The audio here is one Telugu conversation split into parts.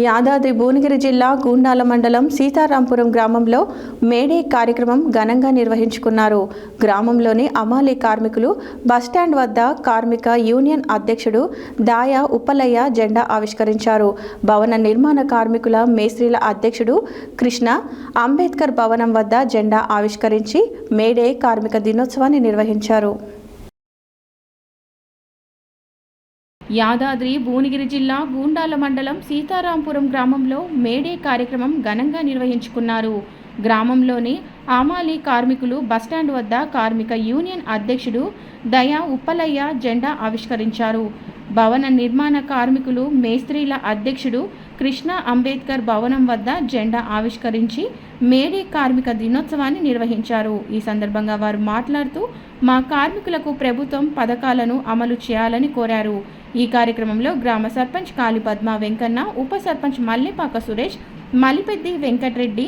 యాదాద్రి భువనగిరి జిల్లా గూండాల మండలం సీతారాంపురం గ్రామంలో మేడే కార్యక్రమం ఘనంగా నిర్వహించుకున్నారు. గ్రామంలోని అమాలి కార్మికులు బస్టాండ్ వద్ద కార్మిక యూనియన్ అధ్యక్షుడు దాయా ఉప్పలయ్య జెండా ఆవిష్కరించారు. భవన నిర్మాణ కార్మికుల మేస్త్రీల అధ్యక్షుడు కృష్ణ అంబేద్కర్ భవనం వద్ద జెండా ఆవిష్కరించి మేడే కార్మిక దినోత్సవాన్ని నిర్వహించారు. యాదాద్రి భువనగిరి జిల్లా గూండాల మండలం సీతారాంపురం గ్రామంలో మేడే కార్యక్రమం ఘనంగా నిర్వహించుకున్నారు. గ్రామంలోని ఆమాలి కార్మికులు బస్టాండ్ వద్ద కార్మిక యూనియన్ అధ్యక్షుడు దయా ఉప్పలయ్య జెండా ఆవిష్కరించారు. భవన నిర్మాణ కార్మికులు మేస్త్రీల అధ్యక్షుడు కృష్ణ అంబేద్కర్ భవనం వద్ద జెండా ఆవిష్కరించి మేడే కార్మిక దినోత్సవాన్ని నిర్వహించారు. ఈ సందర్భంగా వారు మాట్లాడుతూ మా కార్మికులకు ప్రభుత్వం పథకాలను అమలు చేయాలని కోరారు. ఈ కార్యక్రమంలో గ్రామ సర్పంచ్ కాళీపద్మ వెంకన్న, ఉప సర్పంచ్ మల్లెపాక సురేష్, మలిపెద్ది వెంకటరెడ్డి,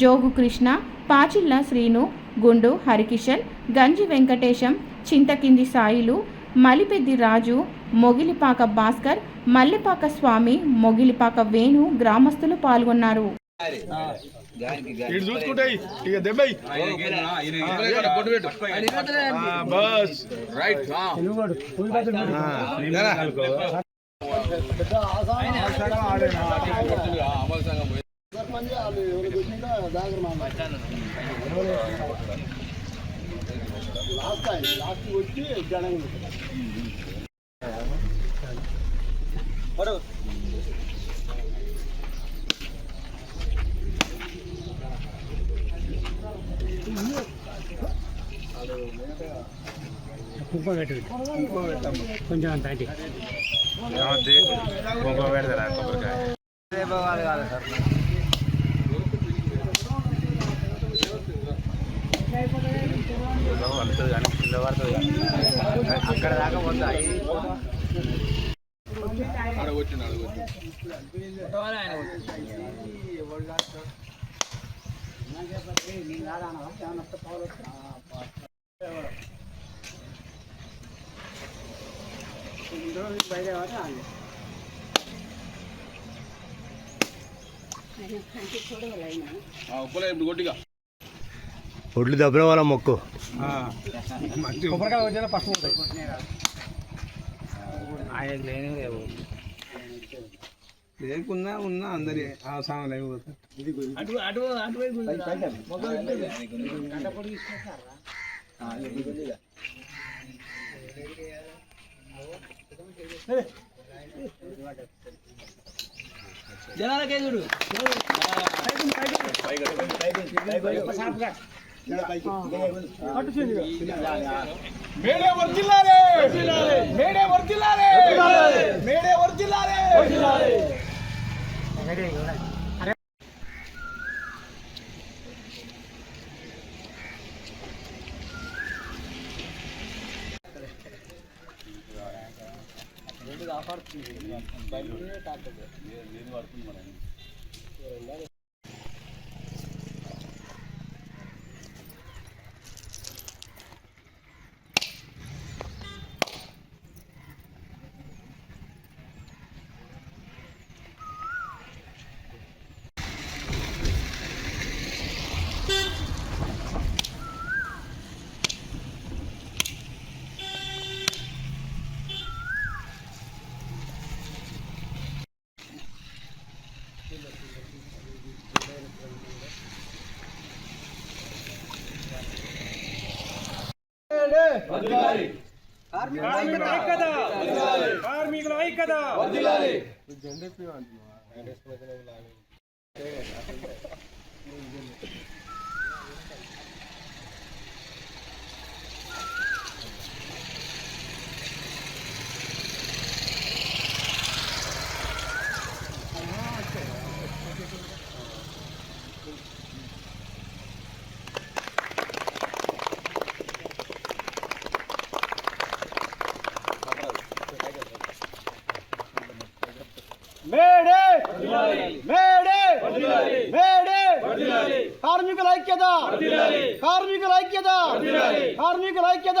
జోగు కృష్ణ, పాచిల్ల శ్రీను, గుండు హరికిషన్, గంజి వెంకటేశం, చింతకింది సాయిలు, మలిపెద్ది రాజు, మొగిలిపాక భాస్కర్, మల్లెపాక స్వామి, మొగిలిపాక వేణు గ్రామస్తులు పాల్గొన్నారు. కొంచెం అంత పెడతారా అక్కడ దాకా వద్దా ఒడ్లు దబ్బిన వాళ్ళ మొక్కు లేకున్నా ఉన్నా అందరి ఆ సామాన్లు అయిపోతారు. జనాలకే చూడు మేడే వర్జిల్లాలే, మేడే వర్జిల్లాలే, మేడే వర్జిల్లాలే. కార్మికుల ఐక్యత మేడే మేడే మేడే కార్మికుల ఐక్యత కార్మికుల ఐక్యత కార్మికుల ఐక్యత